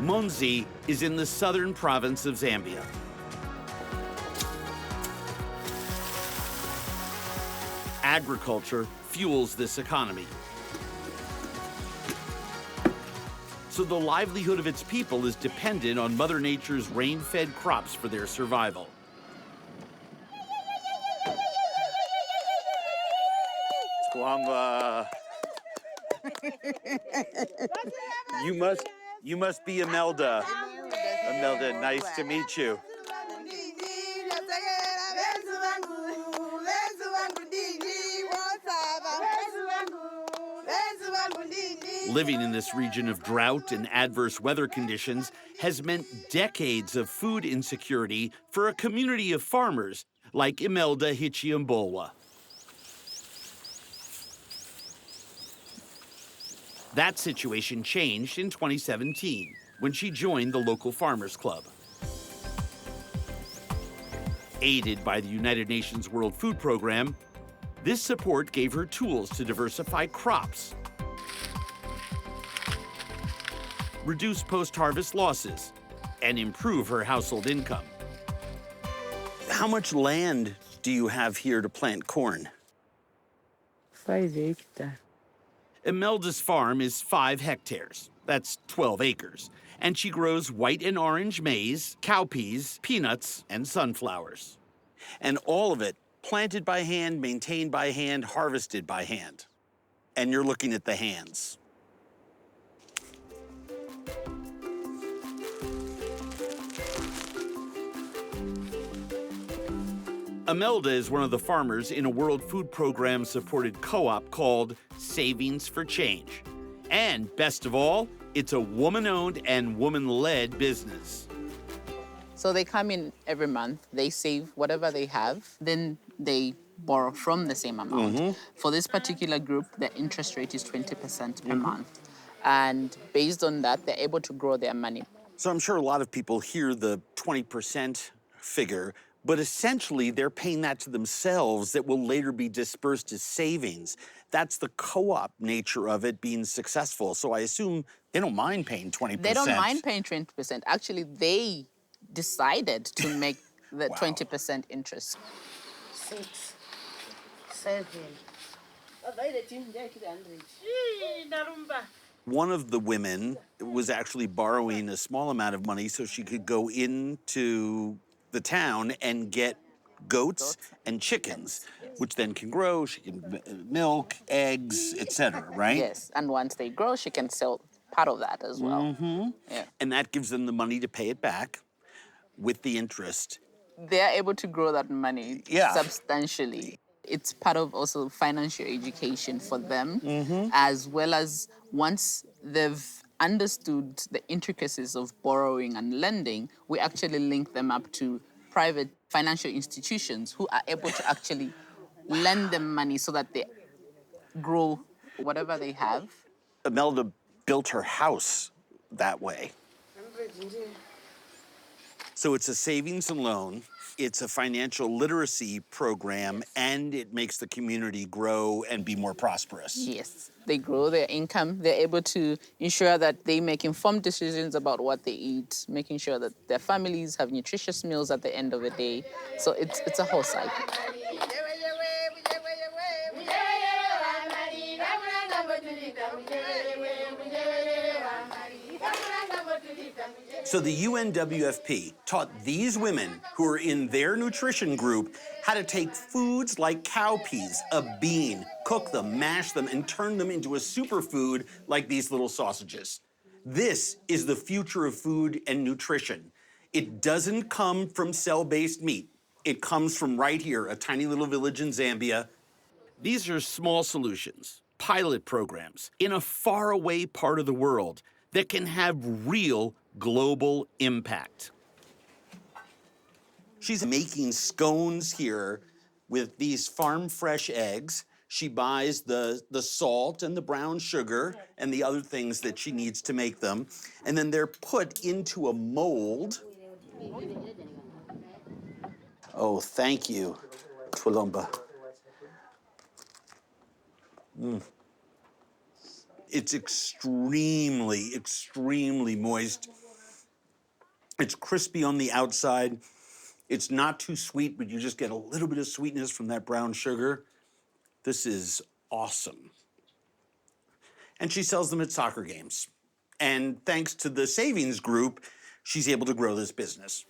Monze is in the southern province of Zambia. Agriculture fuels this economy. So the livelihood of its people is dependent on Mother Nature's rain-fed crops for their survival. Squamba. You must be Imelda. Imelda, nice to meet you. Living in this region of drought and adverse weather conditions has meant decades of food insecurity for a community of farmers like Imelda Hichiambolwa. That situation changed in 2017 when she joined the local Farmers Club. Aided by the United Nations World Food Program, this support gave her tools to diversify crops, reduce post-harvest losses, and improve her household income. How much land do you have here to plant corn? 5 hectares. Imelda's farm is 5 hectares. That's 12 acres. And she grows white and orange maize, cowpeas, peanuts, and sunflowers. And all of it planted by hand, maintained by hand, harvested by hand. And you're looking at the hands. Imelda is one of the farmers in a World Food Program-supported co-op called Savings for Change. And best of all, it's a woman-owned and woman-led business. So they come in every month, they save whatever they have, then they borrow from the same amount. For this particular group, the interest rate is 20% per month. And based on that, they're able to grow their money. So I'm sure a lot of people hear the 20% figure, but essentially they're paying that to themselves that will later be dispersed as savings. That's the co-op nature of it being successful. So I assume they don't mind paying 20%. They don't mind paying 20%. Actually, they decided to make the 20% interest. 6, 7. One of the women was actually borrowing a small amount of money so she could go into the town and get goats and chickens, which then can grow. She can milk, eggs, etc., right? Yes, and once they grow, she can sell part of that as well. Yeah. And that gives them the money to pay it back with the interest. They're able to grow that money substantially. It's part of also financial education for them, as well as once they've understood the intricacies of borrowing and lending, we actually link them up to private financial institutions who are able to actually lend them money so that they grow whatever they have. Imelda built her house that way. So it's a savings and loan, it's a financial literacy program, and it makes the community grow and be more prosperous. Yes, they grow their income. They're able to ensure that they make informed decisions about what they eat, making sure that their families have nutritious meals at the end of the day. So it's a whole cycle. So the UNWFP taught these women who are in their nutrition group how to take foods like cowpeas, a bean, cook them, mash them, and turn them into a superfood like these little sausages. This is the future of food and nutrition. It doesn't come from cell-based meat. It comes from right here, a tiny little village in Zambia. These are small solutions, pilot programs in a faraway part of the world that can have real global impact. She's making scones here with these farm-fresh eggs. She buys the salt and the brown sugar and the other things that she needs to make them. And then they're put into a mold. Oh, thank you, Twilumba. It's extremely, extremely moist. It's crispy on the outside. It's not too sweet, but you just get a little bit of sweetness from that brown sugar. This is awesome. And she sells them at soccer games. And thanks to the savings group, she's able to grow this business.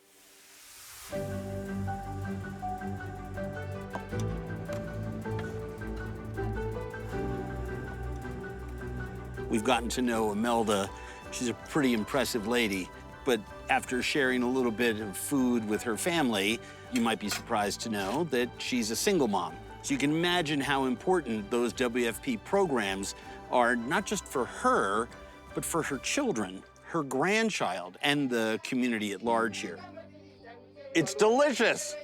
We've gotten to know Imelda. She's a pretty impressive lady, but after sharing a little bit of food with her family, you might be surprised to know that she's a single mom. So you can imagine how important those WFP programs are, not just for her, but for her children, her grandchild, and the community at large here. It's delicious.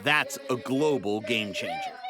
That's a global game changer.